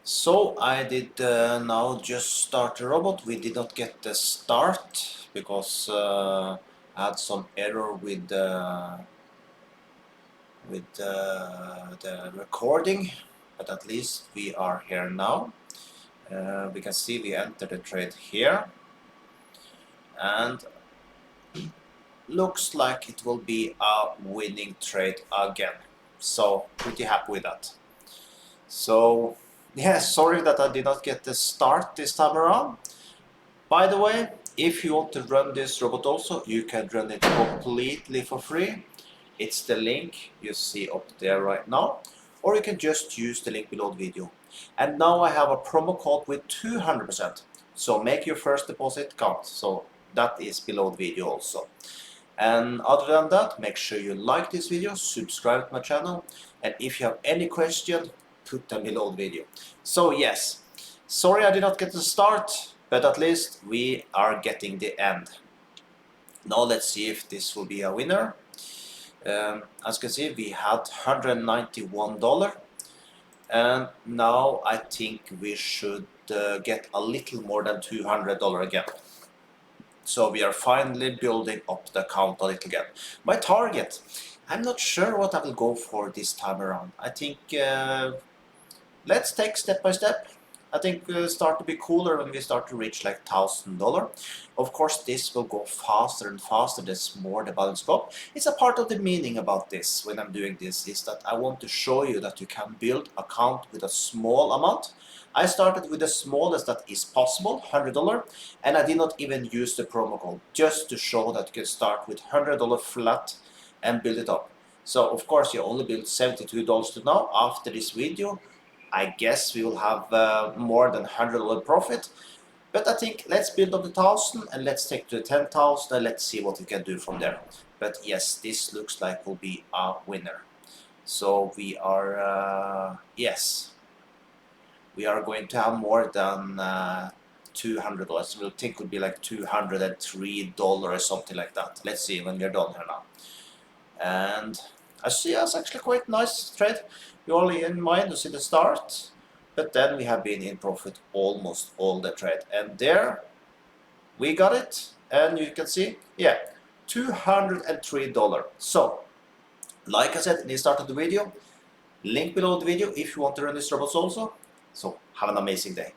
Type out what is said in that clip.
So I did now just start the robot. We did not get the start because I had some error with the recording, but at least we are here now. We can see we entered the trade here, and looks like it will be a winning trade again. So pretty happy with that. So yeah, sorry that I did not get the start this time around. By the way, if you want to run this robot also, you can run it completely for free. It's the link you see up there right now, or you can just use the link below the video. And now I have a promo code with 200%, so make your first deposit count. So that is below the video also. And other than that, make sure you like this video, subscribe to my channel, and if you have any question, put them below the video. So yes, sorry I did not get the start, but at least we are getting the end. Now let's see if this will be a winner. As you can see, we had $191, and now I think we should get a little more than $200 again. So we are finally building up the account a little again. My target, I'm not sure what I will go for this time around. I think let's take step by step. I think start to be cooler when we start to reach like $1,000. Of course, this will go faster and faster the more the balance go up. It's a part of the meaning about this when I'm doing this is that I want to show you that you can build account with a small amount. I started with the smallest that is possible, $100, and I did not even use the promo code, just to show that you can start with $100 flat and build it up. So of course you only built $72 to now. After this video, I guess we will have more than $100 profit. But I think let's build up the 1,000 and let's take to the 10,000 and let's see what we can do from there. But yes, this looks like will be a winner. So we are, yes, we are going to have more than $200. We'll think it would be like $203 or something like that. Let's see when we're done here now. And I see that's actually quite nice trade. We only in mind to see the start, but then we have been in profit almost all the trade. And there we got it, and you can see, yeah, $203. So, like I said in the start of the video, link below the video if you want to run these robots also. So have an amazing day.